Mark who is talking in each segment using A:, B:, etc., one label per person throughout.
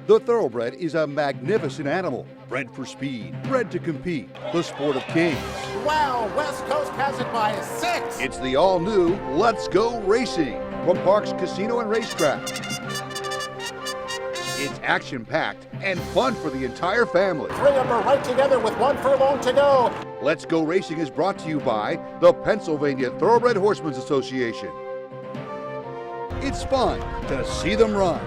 A: The thoroughbred is a magnificent animal, bred for speed, bred to compete, the sport of kings.
B: Wow, West Coast has it by 6.
A: It's the all-new Let's Go Racing from Parks Casino and Racetrack. It's action-packed and fun for the entire family.
B: 3 of them are right together with 1 furlong to go.
A: Let's Go Racing is brought to you by the Pennsylvania Thoroughbred Horsemen's Association. It's fun to see them run.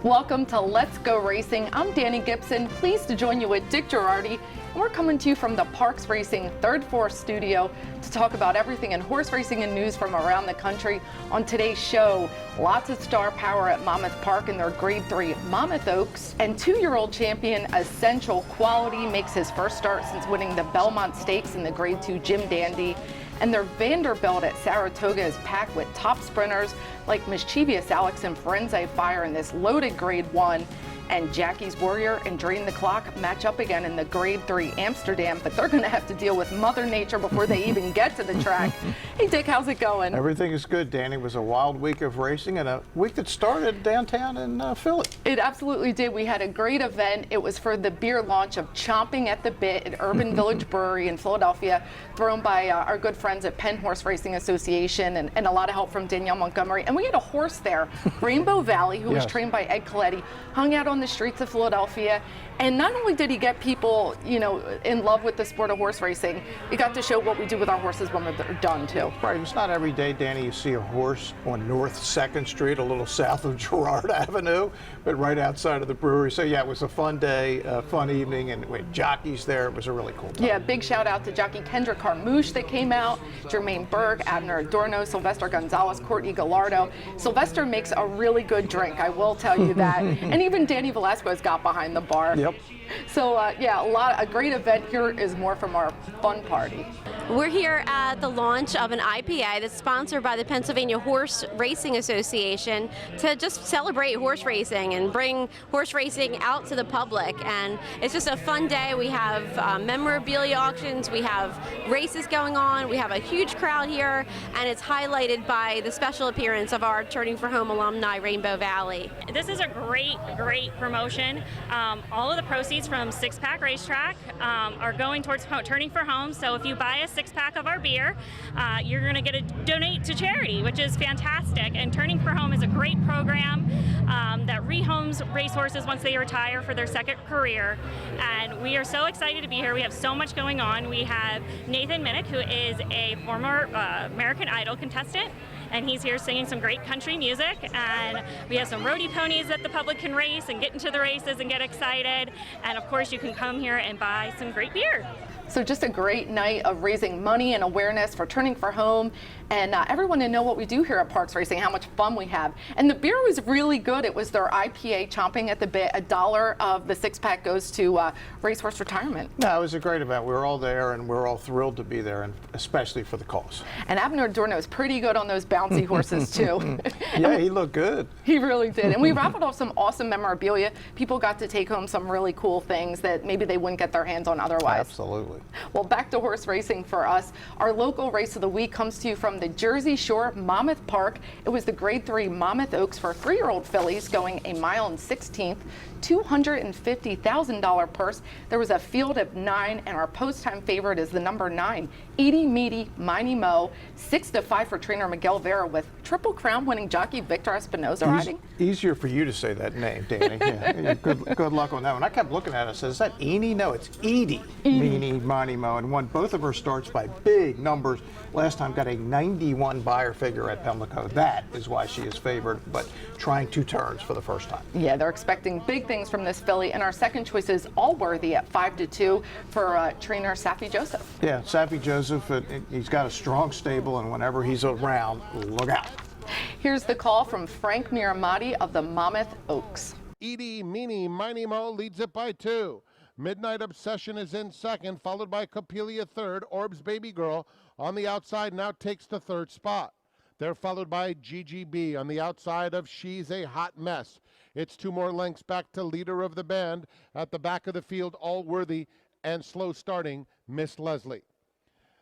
C: Welcome to Let's Go Racing. I'm Danny Gibson, pleased to join you with Dick Girardi. And we're coming to you from the Parks Racing Third Floor studio to talk about everything in horse racing and news from around the country. On today's show, lots of star power at Monmouth Park in their Grade 3 Monmouth Oaks. And 2-year-old champion Essential Quality makes his first start since winning the Belmont Stakes in the Grade 2 Jim Dandy. And their Vanderbilt at Saratoga is packed with top sprinters like Mischievous Alex and Firenze Fire in this loaded Grade 1. And Jackie's Warrior and Drain the Clock match up again in the Grade 3 Amsterdam, but they're going to have to deal with Mother Nature before they even get to the track. Hey, Dick, how's it going?
D: Everything is good, Danny. It was a wild week of racing and a week that started downtown in Philly.
C: It absolutely did. We had a great event. It was for the beer launch of Chomping at the Bit at Urban Village Brewery in Philadelphia, thrown by our good friends at Penn Horse Racing Association and a lot of help from Danielle Montgomery. And we had a horse there, Rainbow Valley, who was trained by Ed Coletti, hung out on the streets of Philadelphia, and not only did he get people, in love with the sport of horse racing, he got to show what we do with our horses when they're done too.
D: Right, it's not every day, Danny, you see a horse on North 2nd Street, a little south of Girard Avenue, but right outside of the brewery. So yeah, it was a fun day, a fun evening, and with jockeys there, it was a really cool time.
C: Yeah, big shout out to jockey Kendrick Carmouche that came out, Jermaine Berg, Abner Adorno, Sylvester Gonzalez, Courtney Gallardo. Sylvester makes a really good drink, I will tell you that. And even Danny Velasquez got behind the bar.
D: Yep.
C: So yeah, a great event. Here is more from our fun party.
E: We're here at the launch of an IPA that's sponsored by the Pennsylvania Horse Racing Association to just celebrate horse racing and bring horse racing out to the public. And it's just a fun day. We have memorabilia auctions, we have races going on, we have a huge crowd here, and it's highlighted by the special appearance of our Turning for Home alumni, Rainbow Valley.
F: This is a great promotion. All of the proceeds from Six Pack Racetrack are going towards Turning for Home. So if you buy a 6-pack of our beer, you're going to get a donate to charity, which is fantastic. And Turning for Home is a great program that rehomes racehorses once they retire for their second career. And we are so excited to be here. We have so much going on. We have Nathan Minnick, who is a former American Idol contestant, and he's here singing some great country music. And we have some roadie ponies that the public can race and get into the races and get excited. And of course, you can come here and buy some great beer.
C: So just a great night of raising money and awareness for Turning for Home, and everyone to know what we do here at Parks Racing, how much fun we have. And the beer was really good. It was their IPA, Chomping at the Bit. $1 of the 6-pack goes to racehorse retirement.
D: No, it was a great event. We were all there, and we're all thrilled to be there, and especially for the cause.
C: And Abner Adorno is pretty good on those bouncy horses too.
D: Yeah, he looked good.
C: He really did. And we raffled off some awesome memorabilia. People got to take home some really cool things that maybe they wouldn't get their hands on otherwise.
D: Absolutely.
C: Well, back to horse racing for us. Our local race of the week comes to you from the Jersey Shore Monmouth Park. It was the Grade 3 Monmouth Oaks for 3-year-old fillies going a mile and 16th, $250,000 purse. There was a field of 9, and our post-time favorite is the number 9, Edie Meaty Miney Mo, 6-5 for trainer Miguel Vera with Triple Crown winning jockey Victor Espinoza riding.
D: Easier for you to say that name, Danny. Yeah, good luck on that one. I kept looking at it and said, is that Edie? No, it's Edie Meaty Miney Mo, and won both of her starts by big numbers. Last time got a 91 buyer figure at Pimlico. That is why she is favored, but trying 2 turns for the first time.
C: Yeah, they're expecting big things from this filly, and our second choice is Allworthy at 5-2 for trainer Safi Joseph.
D: Yeah, Safi Joseph, he's got a strong stable, and whenever he's around, look out.
C: Here's the call from Frank Miramati of the Monmouth Oaks.
G: Edie Meany Miney Mo leads it by 2. Midnight Obsession is in second, followed by Copelia third. Orb's Baby Girl on the outside now takes the 3rd spot. They're followed by GGB on the outside of She's a Hot Mess. It's 2 more lengths back to leader of the band. At the back of the field, Allworthy and slow starting Miss Leslie.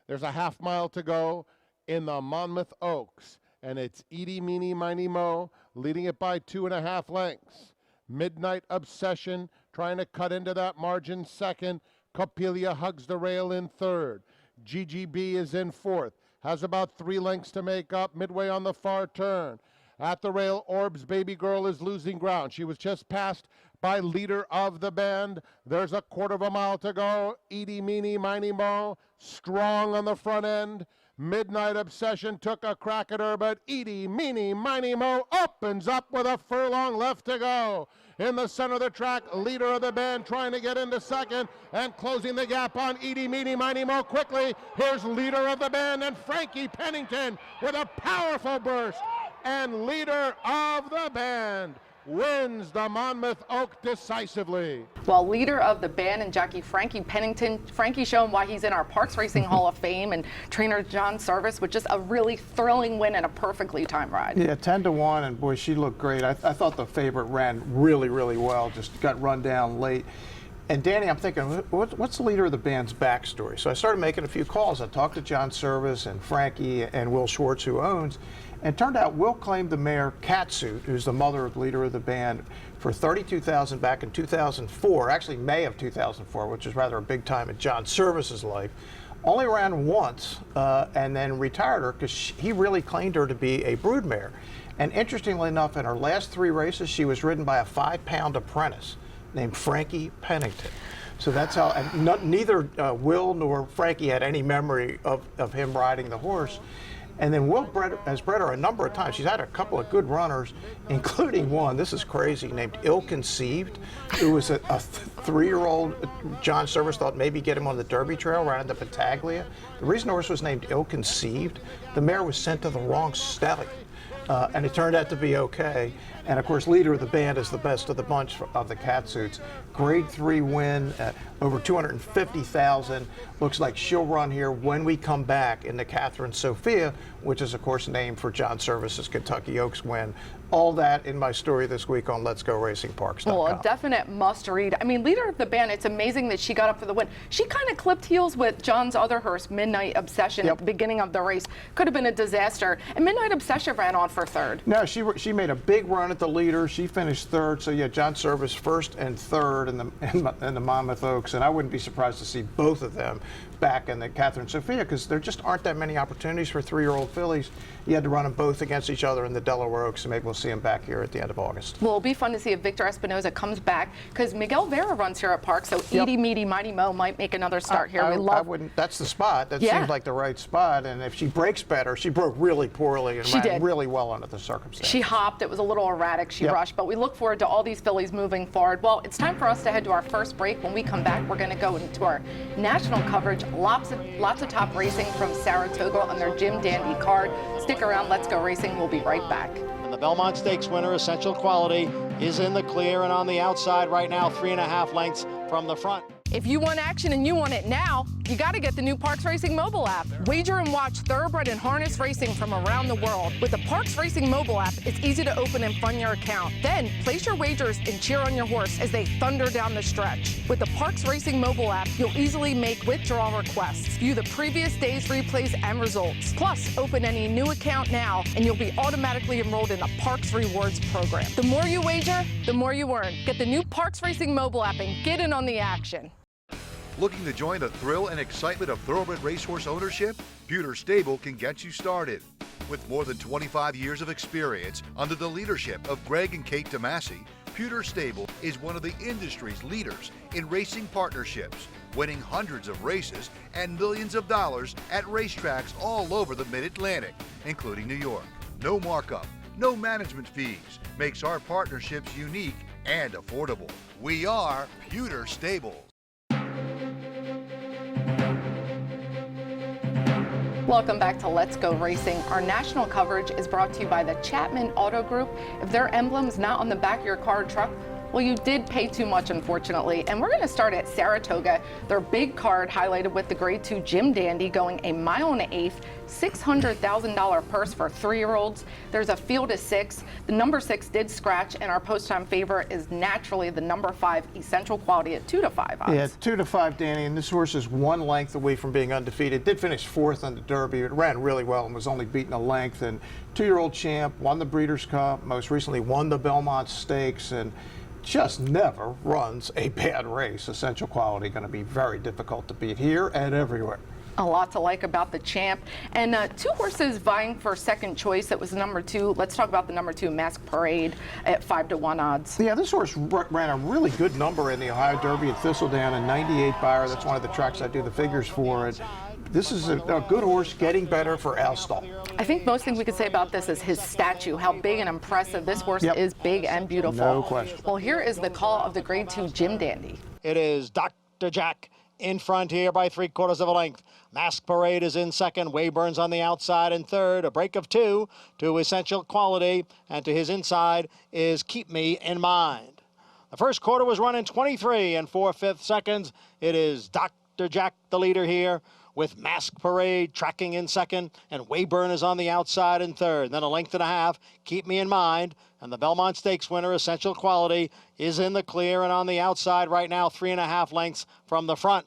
G: There's a half mile to go in the Monmouth Oaks, and it's Edie Meany Miney Mo leading it by 2.5 lengths. Midnight Obsession trying to cut into that margin second. Copelia hugs the rail in third. GGB is in fourth. Has about 3 lengths to make up midway on the far turn. At the rail, Orb's Baby Girl is losing ground. She was just passed by Leader of the Band. There's a 1/4 mile to go. Edie, Meanie, Miny, Mo, strong on the front end. Midnight Obsession took a crack at her, but Edie, Meanie, Miny, Mo opens up with a furlong left to go. In the center of the track, Leader of the Band trying to get into second and closing the gap on Edie, Meanie, Miny, Mo quickly. Here's Leader of the Band and Frankie Pennington with a powerful burst. And Leader of the Band wins the Monmouth Oak decisively.
C: Well, Leader of the Band and jockey Frankie Pennington. Frankie showing why he's in our Parks Racing Hall of Fame, and trainer John Service with just a really thrilling win and a perfectly timed ride.
D: Yeah, 10-1, and boy, she looked great. I thought the favorite ran really, really well, just got run down late. And Danny, I'm thinking, what's the Leader of the Band's backstory? So I started making a few calls. I talked to John Service and Frankie and Will Schwartz, who owns. And it turned out Will claimed the mare Catsuit, who's the mother of Leader of the Band, for $32,000 back in 2004, actually May of 2004, which is rather a big time in John Service's life. Only ran once and then retired her because he really claimed her to be a broodmare. And interestingly enough, in her last 3 races, she was ridden by a 5-pound apprentice named Frankie Pennington. So that's how, and neither Will nor Frankie had any memory of him riding the horse. And then Will has bred her a number of times. She's had a couple of good runners, including one, this is crazy, named Ill Conceived, who was a 3-year-old. John Service thought maybe get him on the Derby Trail right into Battaglia. The reason the horse was named Ill Conceived, the mare was sent to the wrong stallion. And it turned out to be okay. And of course, Leader of the Band is the best of the bunch of the Catsuits. Grade 3 win, over $250,000. Looks like she'll run here when we come back in the Catherine Sophia, which is of course named for John Service's Kentucky Oaks win. All that in my story this week on Let'sGoRacingParks.com.
C: Well, a definite must read. I mean, Leader of the Band, it's amazing that she got up for the win. She kind of clipped heels with John's other horse, Midnight Obsession, at the beginning of the race. Could have been a disaster. And Midnight Obsession ran on for third.
D: No, she made a big run at the Leader. She finished third. So yeah, John Service first and third in the Monmouth Oaks. And I wouldn't be surprised to see both of them back in the Catherine Sophia, because there just aren't that many opportunities for 3-year-old fillies. You had to run them both against each other in the Delaware Oaks, and maybe we'll see them back here at the end of August.
C: Well, it'll be fun to see if Victor Espinoza comes back, because Miguel Vera runs here at Park, so Edie, Meaty, Mighty Mo might make another start here.
D: I wouldn't. That's the spot. That seems like the right spot. And if she breaks better, she broke really poorly and ran really well under the circumstances.
C: She hopped. It was a little erratic. She rushed, but we look forward to all these fillies moving forward. Well, it's time for us to head to our first break. When we come back, we're going to go into our national coverage. Lots of top racing from Saratoga on their Jim Dandy card. Stick around. Let's Go Racing. We'll be right back.
B: And the Belmont Stakes winner, Essential Quality, is in the clear and on the outside right now, 3.5 lengths from the front.
C: If you want action and you want it now, you got to get the new Parks Racing mobile app. Wager and watch thoroughbred and harness racing from around the world. With the Parks Racing mobile app, it's easy to open and fund your account. Then place your wagers and cheer on your horse as they thunder down the stretch. With the Parks Racing mobile app, you'll easily make withdrawal requests, view the previous day's replays and results. Plus, open any new account now and you'll be automatically enrolled in the Parks Rewards program. The more you wager, the more you earn. Get the new Parks Racing mobile app and get in on the action.
A: Looking to join the thrill and excitement of thoroughbred racehorse ownership? Pewter Stable can get you started. With more than 25 years of experience under the leadership of Greg and Kate DeMasi, Pewter Stable is one of the industry's leaders in racing partnerships, winning hundreds of races and millions of dollars at racetracks all over the Mid-Atlantic, including New York. No markup, no management fees, makes our partnerships unique and affordable. We are Pewter Stable.
C: Welcome back to Let's Go Racing. Our national coverage is brought to you by the Chapman Auto Group. If their emblem's not on the back of your car or truck, well, you did pay too much, unfortunately. And we're going to start at Saratoga. Their big card highlighted with the Grade 2 Jim Dandy going 1 1/8 miles, $600,000 purse for 3-year-olds. There's a field of 6. The number 6 did scratch, and our post-time favorite is naturally the number 5 Essential Quality at 2-5 odds.
D: Yeah, 2-5, Danny, and this horse is 1 length away from being undefeated. Did finish 4th on the Derby. It ran really well and was only beaten a length. And 2-year-old champ, won the Breeders' Cup, most recently won the Belmont Stakes, and just never runs a bad race. Essential Quality going to be very difficult to beat here and everywhere.
C: A lot to like about the champ. And two horses vying for second choice. It was number 2. Let's talk about the number 2, Mask Parade, at 5-1 odds.
D: Yeah, this horse ran a really good number in the Ohio Derby at Thistledown, a 98 buyer. That's one of the tracks I do the figures for. And this is a good horse getting better for Al Stall.
C: I think most thing we could say about this is his statue, how big and impressive. This horse is big and beautiful.
D: No question.
C: Well, here is the call of the Grade 2 Jim Dandy.
B: It is Dr. Jack in front here by 3/4 of a length. Mask Parade is in second. Wayburn's on the outside in third. A break of 2 to Essential Quality, and to his inside is Keep Me in Mind. The first quarter was run in 23 and 4/5 seconds. It is Dr. Jack, the leader here, with Mask Parade tracking in second, and Wayburn is on the outside in third. Then a length and a half, Keep Me in Mind, and the Belmont Stakes winner, Essential Quality, is in the clear and on the outside right now, 3.5 lengths from the front.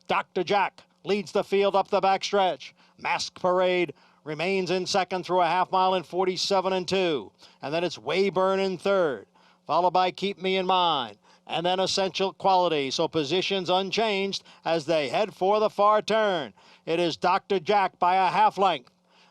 B: Dr. Jack leads the field up the backstretch. Mask Parade remains in second through a half mile in 47 and 2. And then it's Wayburn in third, followed by Keep Me in Mind, and then Essential Quality. So positions unchanged as they head for the far turn. It is Dr. Jack by a half length.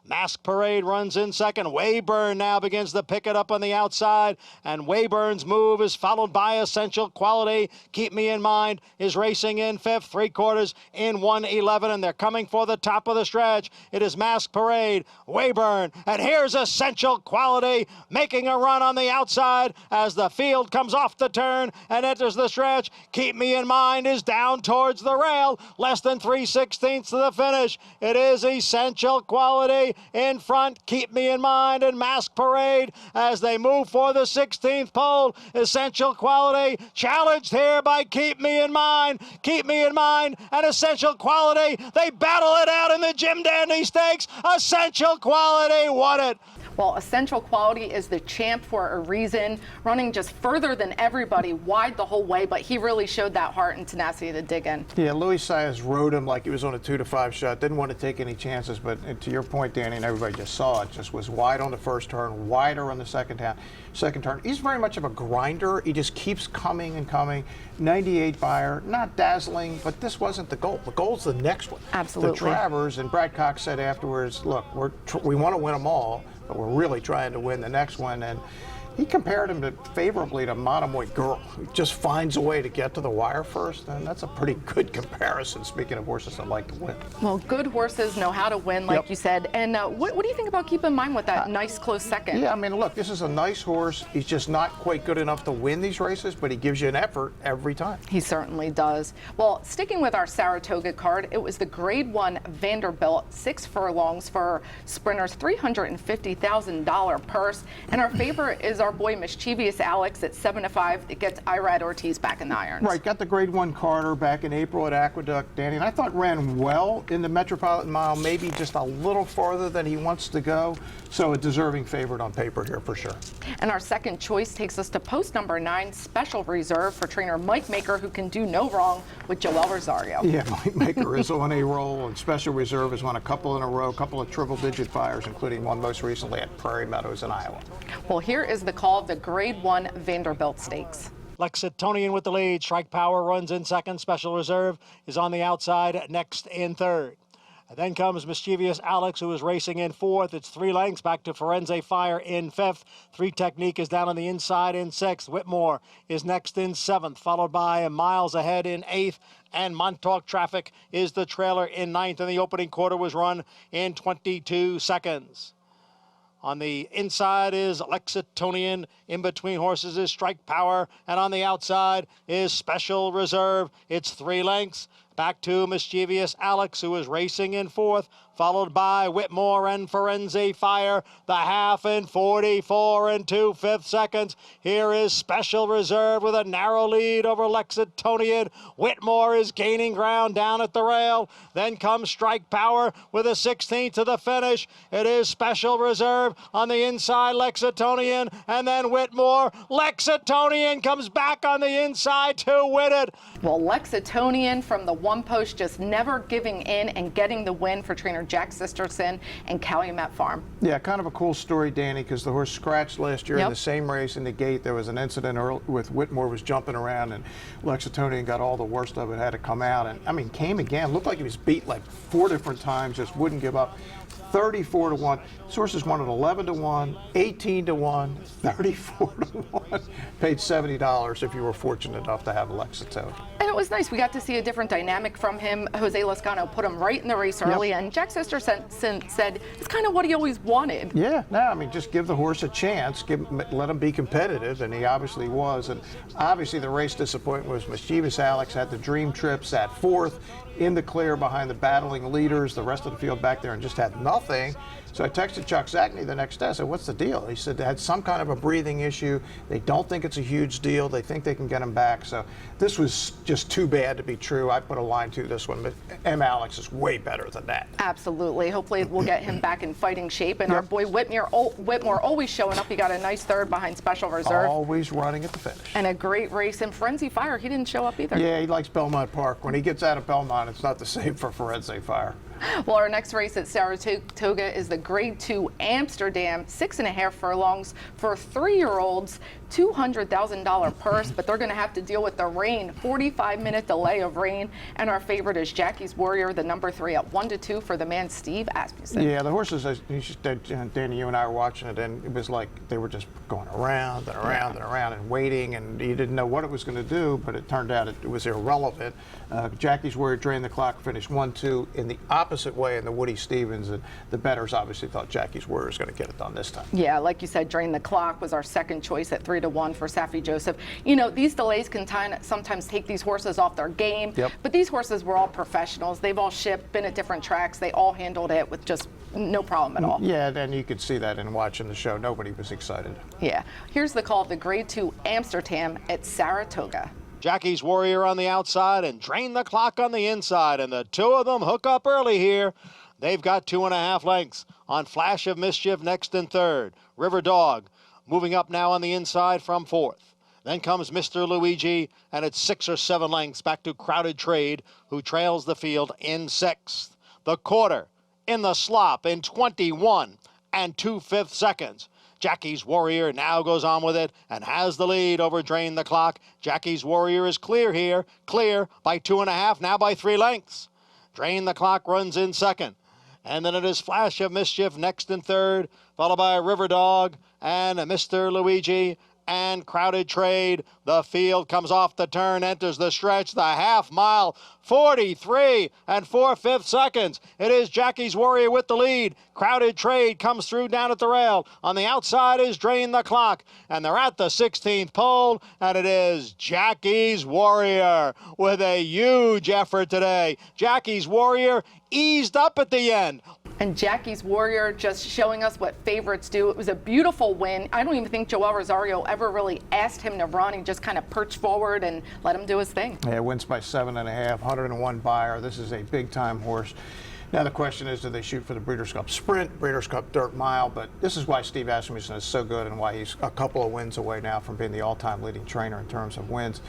B: Mask Parade runs in second. Wayburn now begins to pick it up on the outside, and Wayburn's move is followed by Essential Quality. Keep Me in Mind is racing in fifth, 3/4 in 1:11, and they're coming for the top of the stretch. It is Mask Parade, Wayburn, and here's Essential Quality making a run on the outside as the field comes off the turn and enters the stretch. Keep Me in Mind is down towards the rail, less than 3/16 to the finish. It is Essential Quality in front, Keep Me in Mind, and Mask Parade as they move for the 16th pole. Essential Quality challenged here by Keep Me in Mind. Keep Me in Mind and Essential Quality, they battle it out in the Jim Dandy Stakes. Essential Quality won it.
C: Well, Essential Quality is the champ for a reason, running just further than everybody, wide the whole way, but he really showed that heart and tenacity to dig in.
D: Yeah, Louis Saez rode him like he was on a 2-5 shot. Didn't want to take any chances, but to your point, Danny, and everybody just saw it, just was wide on the first turn, wider on the second turn. He's very much of a grinder. He just keeps coming and coming. 98 buyer, not dazzling, but this wasn't the goal. The goal's the next one.
C: Absolutely.
D: The Travers, and Brad Cox said afterwards, look, we want to win them all, but we're really trying to win the next one. And he compared him favorably to Monomoy Girl. He just finds a way to get to the wire first, and that's a pretty good comparison, speaking of horses that like to win.
C: Well, good horses know how to win, like you said. And what do you think about Keep in Mind with that nice close second?
D: Yeah, I mean, look, this is a nice horse. He's just not quite good enough to win these races, but he gives you an effort every time.
C: He certainly does. Well, sticking with our Saratoga card, it was the Grade 1 Vanderbilt 6 furlongs for sprinters, $350,000 purse. And our favorite is our boy Mischievous Alex at 7-5. It gets Irad Ortiz back in the irons.
D: Right, got the Grade 1 Carter back in April at Aqueduct, Danny, and I thought ran well in the Metropolitan Mile, maybe just a little farther than he wants to go. So a deserving favorite on paper here for sure.
C: And our second choice takes us to post number 9, Special Reserve for trainer Mike Maker, who can do no wrong with Joel Rosario.
D: Yeah, Mike Maker is on a roll, and Special Reserve has won a couple in a row, a couple of triple-digit fires, including one most recently at Prairie Meadows in Iowa.
C: Well, here is the call of the Grade 1 Vanderbilt Stakes.
B: Lexitonian with the lead. Strike Power runs in second. Special Reserve is on the outside, next in third. And then comes Mischievous Alex, who is racing in fourth. It's 3 lengths back to Forense Fire in fifth. 3 Technique is down on the inside in sixth. Whitmore is next in seventh, followed by Miles Ahead in eighth. And Montauk Traffic is the trailer in ninth. And the opening quarter was run in 22 seconds. On the inside is Lexitonian. In between horses is Strike Power. And on the outside is Special Reserve. It's 3 lengths. Back to Mischievous Alex, who is racing in fourth, followed by Whitmore and Forense Fire. The half in 44 and 2/5 seconds. Here is Special Reserve with a narrow lead over Lexitonian. Whitmore is gaining ground down at the rail. Then comes Strike Power with a 16th to the finish. It is Special Reserve on the inside, Lexitonian, and then Whitmore. Lexitonian comes back on the inside to win it.
C: Well, Lexitonian from the one post, just never giving in and getting the win for trainer Jack Sisterson and Calumet Farm.
D: Yeah, kind of a cool story, Danny, because the horse scratched last year in the same race in the gate. There was an incident with Whitmore was jumping around, and Lexingtonian got all the worst of it, had to come out. And, I mean, came again. Looked like he was beat like 4 different times, just wouldn't give up. 34 to 1. Sources won at 11 to 1, 18 to 1, 34 to 1. Paid $70 if you were fortunate enough to have a Lexington.
C: And it was nice. We got to see a different dynamic from him. Jose Lezcano put him right in the race early, and Jack Sisterson said it's kind of what he always wanted.
D: Yeah, no, I mean, just give the horse a chance, let him be competitive, and he obviously was. And obviously the race disappointment was Mischievous Alex had the dream trip, sat 4th in the clear behind the battling leaders, the rest of the field back there, and just had nothing. So I texted Chuck Zachney the next day. I said, what's the deal? He said they had some kind of a breathing issue. They don't think it's a huge deal. They think they can get him back. So this was just too bad to be true. I put a line to this one, but M. Alex is way better than that.
C: Absolutely. Hopefully we'll get him back in fighting shape. And our boy Whitmore always showing up. He got a nice third behind Special Reserve.
D: Always running at the finish.
C: And a great race. And Forensic Fire, he didn't show up either.
D: Yeah, he likes Belmont Park. When he gets out of Belmont, it's not the same for Forensic Fire.
C: Well, our next race at Saratoga is the Grade 2 Amsterdam, 6.5 furlongs for 3-year-olds, $200,000 purse, but they're going to have to deal with the rain, 45-minute delay of rain, and our favorite is Jackie's Warrior, the number 3 at 1-2 for the man Steve Asmussen.
D: Yeah, the horses, Danny, you and I were watching it, and it was like they were just going around and around and around and waiting, and you didn't know what it was going to do, but it turned out it was irrelevant. Jackie's Warrior drained the clock, finished 1-2 in the opposite way in the Woody Stevens, and the bettors obviously thought Jackie's Warrior was going to get it done this time.
C: Yeah, like you said, drain the clock was our second choice at 3-1 for Safi Joseph. You know, these delays can sometimes take these horses off their game, but these horses were all professionals. They've all shipped, been at different tracks. They all handled it with just no problem at all.
D: Yeah, and you could see that in watching the show. Nobody was excited.
C: Yeah. Here's the call of the Grade 2 Amsterdam at Saratoga.
B: Jackie's Warrior on the outside and drain the clock on the inside, and the two of them hook up early here. They've got 2.5 lengths on Flash of Mischief next and third. River Dog moving up now on the inside from 4th. Then comes Mr. Luigi, and it's 6 or 7 lengths back to Crowded Trade, who trails the field in 6th. The quarter in the slop in 21 2/5 seconds. Jackie's Warrior now goes on with it and has the lead over Drain the Clock. Jackie's Warrior is clear here, clear by 2.5, now by 3 lengths. Drain the Clock runs in second. And then it is Flash of Mischief next and third, followed by River Dog and Mr. Luigi and Crowded Trade. The field comes off the turn, enters the stretch, the half mile, 43 4/5 seconds. It is Jackie's Warrior with the lead. Crowded Trade comes through down at the rail. On the outside is Drain the Clock, and they're at the 16th pole, and it is Jackie's Warrior with a huge effort today. Jackie's Warrior eased up at the end.
C: And Jackie's Warrior just showing us what favorites do. It was a beautiful win. I don't even think Joel Rosario ever really asked him to run. He just kind of perched forward and let him do his thing.
D: Yeah, wins by 7.5, 101 buyer. This is a big-time horse. Now the question is, do they shoot for the Breeders' Cup Sprint, Breeders' Cup Dirt Mile? But this is why Steve Asmussen is so good and why he's a couple of wins away now from being the all-time leading trainer in terms of wins.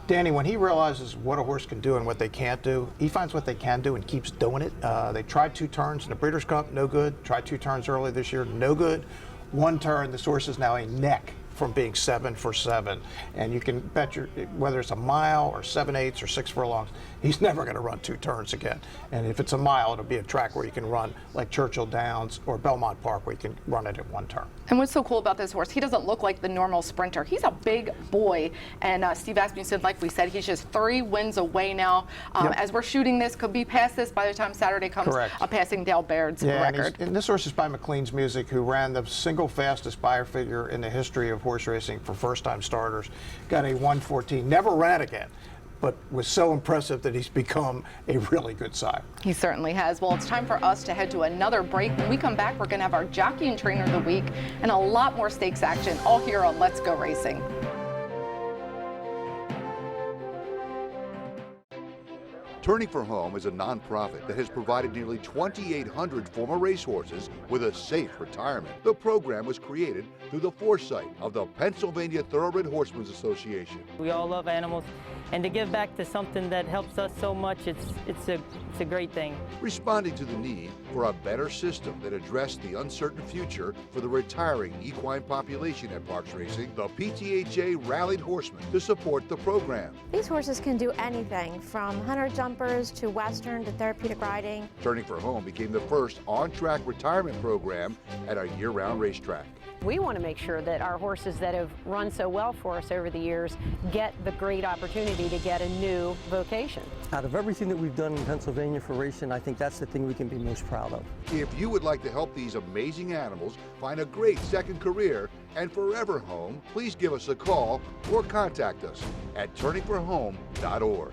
D: Danny, when he realizes what a horse can do and what they can't do, he finds what they can do and keeps doing it. They tried 2 turns in the Breeders' Cup, no good. Tried 2 turns early this year, no good. 1 turn, this horse is now a neck from being 7 for 7. And you can bet whether it's a mile or 7/8 or 6 furlongs, he's never going to run 2 turns again. And if it's a mile, it'll be a track where you can run like Churchill Downs or Belmont Park, where you can run it in 1 turn.
C: And what's so cool about this horse, he doesn't look like the normal sprinter. He's a big boy. And Steve Asmussen, like we said, he's just 3 wins away now. As we're shooting this, could be past this by the time Saturday comes, passing Dale Baird's record.
D: And this horse is by McLean's Music, who ran the single fastest buyer figure in the history of horse racing for first-time starters. Got a 1:14, never ran again, but was so impressive that he's become a really good sire.
C: He certainly has. Well, it's time for us to head to another break. When we come back, we're going to have our Jockey and Trainer of the Week and a lot more stakes action, all here on Let's Go Racing.
A: Turning for Home is a nonprofit that has provided nearly 2,800 former racehorses with a safe retirement. The program was created through the foresight of the Pennsylvania Thoroughbred Horsemen's Association.
H: We all love animals, and to give back to something that helps us so much, it's a great thing.
A: Responding to the need for a better system that addressed the uncertain future for the retiring equine population at Parks Racing, the PTHA rallied horsemen to support the program.
I: These horses can do anything from hunter jumpers to western to therapeutic riding.
A: Turning for Home became the first on-track retirement program at a year-round racetrack.
J: We want to make sure that our horses that have run so well for us over the years get the great opportunity to get a new vocation.
K: Out of everything that we've done in Pennsylvania for racing, I think that's the thing we can be most proud of.
A: If you would like to help these amazing animals find a great second career and forever home, please give us a call or contact us at turningforhome.org.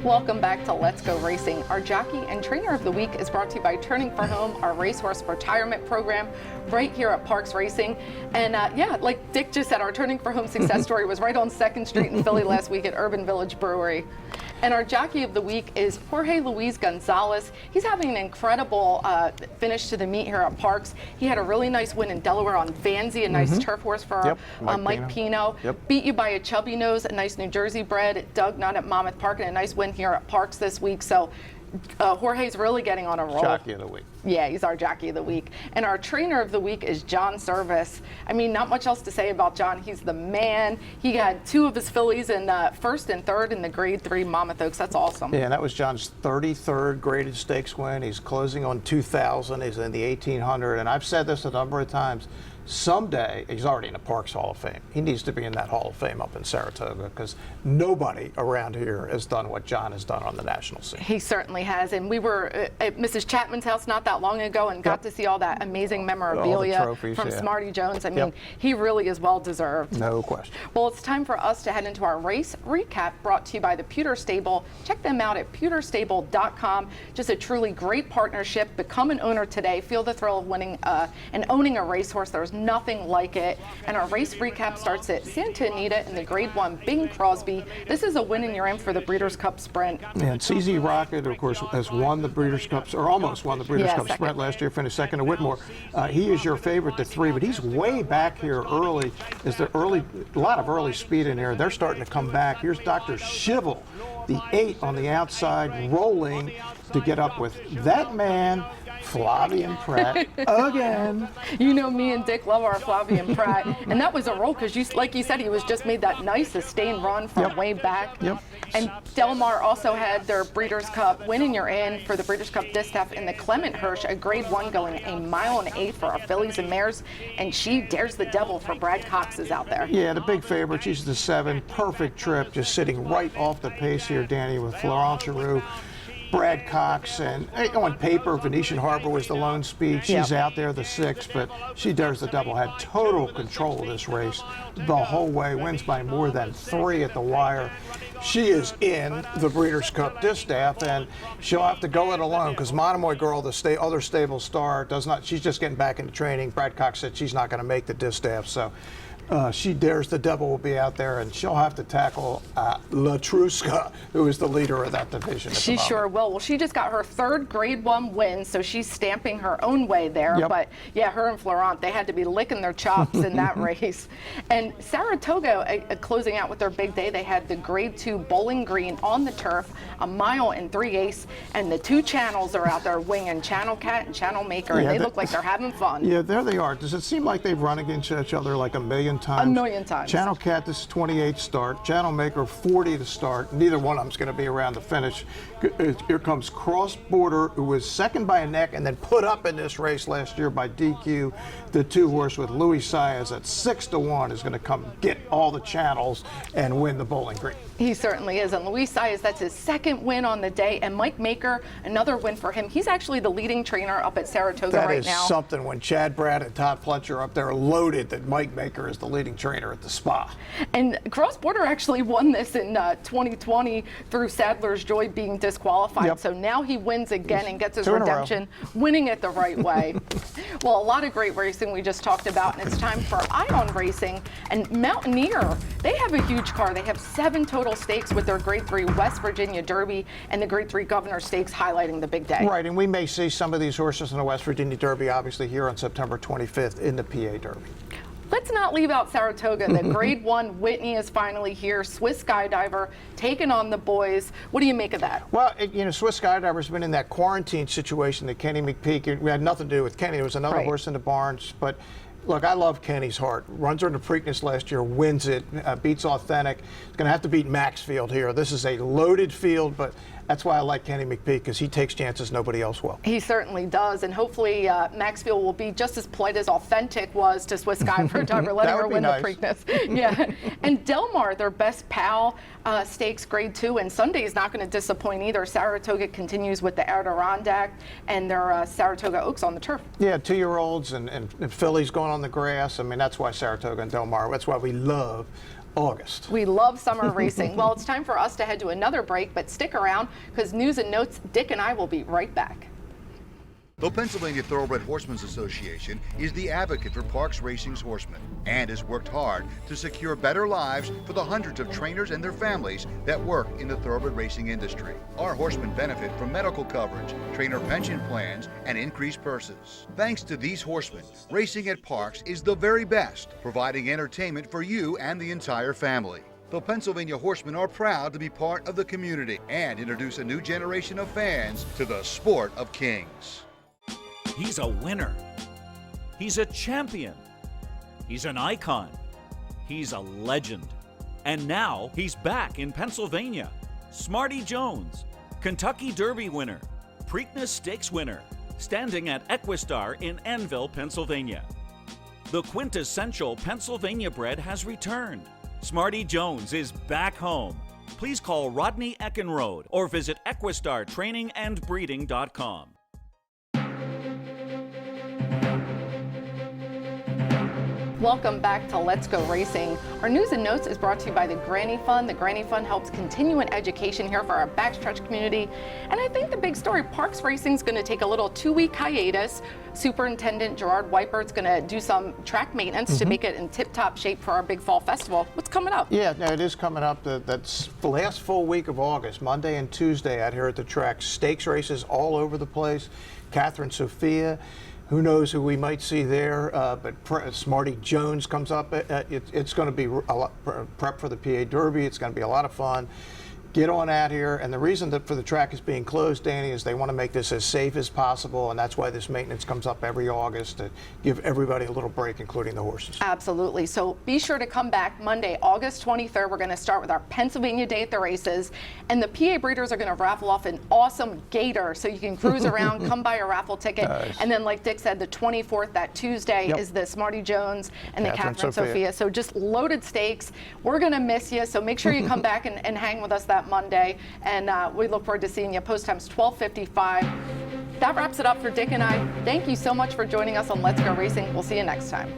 C: Welcome back to Let's Go Racing. Our Jockey and Trainer of the Week is brought to you by Turning for Home, our racehorse retirement program right here at Parks Racing. And yeah, like Dick just said, our Turning for Home success story was right on 2nd Street in Philly last week at Urban Village Brewery. And our Jockey of the Week is Jorge Luis Gonzalez. He's having an incredible finish to the meet here at Parks. He had a really nice win in Delaware on Vanzy, a nice turf horse for Mike Pino. Beat you by a Chubby Nose, a nice New Jersey bred, Doug Nutt at Monmouth Park, and a nice win here at Parks this week. So Jorge's really getting on a roll.
D: Jockey of the Week.
C: Yeah, he's our Jockey of the Week. And our Trainer of the Week is John Service. I mean, not much else to say about John. He's the man. He had 2 of his fillies in 1st and 3rd in the Grade 3 Monmouth Oaks. That's awesome.
D: Yeah, and that was John's 33rd graded stakes win. He's closing on 2,000. He's in the 1,800. And I've said this a number of times. Someday, he's already in the Parks Hall of Fame. He needs to be in that Hall of Fame up in Saratoga because nobody around here has done what John has done on the national scene.
C: He certainly has. And we were at Mrs. Chapman's house not that long ago and got to see all that amazing memorabilia
D: trophies,
C: from Smarty Jones. I mean, he really is well deserved.
D: No question.
C: Well, it's time for us to head into our race recap brought to you by the Pewter Stable. Check them out at pewterstable.com. Just a truly great partnership. Become an owner today. Feel the thrill of winning and owning a racehorse. There's nothing like it. And our race recap starts at Santa Anita in the Grade 1 Bing Crosby. This is a win and you're in for the Breeders' Cup Sprint.
D: And CZ Rocket, of course, has won the Breeders' Cup, or almost won the Breeders' Cup Sprint last year, finished 2nd to Whitmore. He is your favorite to 3, but he's way back here early. Is there a lot of early speed in here? They're starting to come back. Here's Dr. Shivel, the 8 on the outside, rolling to get up with that man, Flavian Pratt, again.
C: You know me and Dick love our Flavian Pratt. And that was a roll because, like you said, he was just made that nice sustained run from way back. And Delmar also had their Breeders' Cup win and you're in for the Breeders' Cup Distaff in the Clement Hirsch, a Grade 1 going 1 mile and 1/8 for our fillies and mares. And she dares the devil for Brad Cox is out there.
D: Yeah, the big favorite. She's the 7. Perfect trip, just sitting right off the pace here, Danny, with Florent Giroux, Brad Cox, and on paper, Venetian Harbor was the lone speed. She's out there, the 6, but she dares the devil. Had total control of this race the whole way. Wins by more than 3 at the wire. She is in the Breeders' Cup Distaff, and she'll have to go it alone because Monomoy Girl, the other stable star, does not. She's just getting back into training. Brad Cox said she's not going to make the Distaff, so. She dares the devil will be out there, and she'll have to tackle Latruska, who is the leader of that division.
C: She sure will. Well, she just got her 3rd Grade 1 win, so she's stamping her own way there. But yeah, her and Florent, they had to be licking their chops in that race. And Saratoga, closing out with their big day, they had the Grade 2 Bowling Green on the turf, 1 mile and 3/8, and the 2 channels are out there winging, Channel Cat and Channel Maker, and they look like they're having fun.
D: Yeah, there they are. Does it seem like they've run against each other like a million times?
C: A million times.
D: Channel Cat, this is 28 start. Channel Maker, 40 to start. Neither one of them's going to be around the finish. Here comes Cross Border, who was 2nd by a neck and then put up in this race last year by DQ. The 2 horse with Louis Saez at 6 to 1 is going to come get all the channels and win the Bowling Green.
C: He certainly is. And Louis Saez, that's his 2nd win on the day. And Mike Maker, another win for him. He's actually the leading trainer up at Saratoga right now.
D: That is something when Chad Brad and Todd Fletcher are up there loaded that Mike Maker is the leading trainer at the Spa.
C: And Cross Border actually won this in 2020 through Sadler's Joy being disqualified.
D: Yep.
C: So now he wins again and gets his
D: 2 in a row.
C: redemption, winning it the right way. Well, a lot of great racing we just talked about, and it's time for Ion Racing. And Mountaineer, they have a huge car. They have 7 total stakes with their Grade 3 West Virginia Derby and the Grade 3 Governor Stakes highlighting the big day.
D: Right, and we may see some of these horses in the West Virginia Derby, obviously, here on September 25th in the PA Derby.
C: Let's not leave out Saratoga. The Grade 1 Whitney is finally here. Swiss Skydiver taking on the boys. What do you make of that?
D: Well, Swiss Skydiver's been in that quarantine situation that Kenny McPeak, we had nothing to do with Kenny. There was another horse in the barns, but look, I love Kenny's heart. Runs her in the Preakness last year, wins it, beats Authentic. He's going to have to beat Maxfield here. This is a loaded field, but that's why I like Kenny McPeak, because he takes chances nobody else will.
C: He certainly does, and hopefully Maxfield will be just as polite as Authentic was to Swiss Skydiver, letting her win the Preakness. Yeah, and Del Mar, their best pal, stakes Grade 2, and Sunday is not going to disappoint either. Saratoga continues with the Adirondack and their Saratoga Oaks on the turf.
D: Yeah, 2-year-olds and fillies going on the grass. I mean, that's why Saratoga and Del Mar, that's why we love August.
C: We love summer racing. Well, it's time for us to head to another break, but stick around because News and Notes, Dick and I will be right back.
A: The Pennsylvania Thoroughbred Horsemen's Association is the advocate for Parks Racing's horsemen and has worked hard to secure better lives for the hundreds of trainers and their families that work in the thoroughbred racing industry. Our horsemen benefit from medical coverage, trainer pension plans, and increased purses. Thanks to these horsemen, racing at Parks is the very best, providing entertainment for you and the entire family. The Pennsylvania Horsemen are proud to be part of the community and introduce a new generation of fans to the sport of kings.
L: He's a winner. He's a champion. He's an icon. He's a legend. And now he's back in Pennsylvania. Smarty Jones, Kentucky Derby winner, Preakness Stakes winner, standing at Equistar in Annville, Pennsylvania. The quintessential Pennsylvania bred has returned. Smarty Jones is back home. Please call Rodney Eckenrode or visit EquistarTrainingAndBreeding.com.
C: Welcome back to Let's Go Racing. Our News and Notes is brought to you by the Granny Fund. The Granny Fund helps continuing education here for our backstretch community. And I think the big story, Parks Racing is going to take a little 2-week hiatus. Superintendent Gerard Wiper is going to do some track maintenance to make it in tip-top shape for our big fall festival. What's coming up?
D: Yeah, no, it is coming up. That's the last full week of August, Monday and Tuesday out here at the track. Stakes races all over the place. Catherine Sophia. Who knows who we might see there, but Smarty Jones comes up. It's going to be a lot prep for the PA Derby. It's going to be a lot of fun. Get on out here, and the reason that for the track is being closed, Danny, is they want to make this as safe as possible, and that's why this maintenance comes up every August to give everybody a little break, including the horses.
C: Absolutely. So be sure to come back Monday, August 23rd. We're going to start with our Pennsylvania Day at the races, and the PA breeders are going to raffle off an awesome gator, so you can cruise around, come buy a raffle ticket, and then like Dick said, the 24th, that Tuesday, is the Smarty Jones and the Catherine Sophia. So just loaded stakes. We're going to miss you, so make sure you come back and hang with us that Monday, and we look forward to seeing you. Post time's 12:55. That wraps it up for Dick and I. Thank you so much for joining us on Let's Go Racing. We'll see you next time.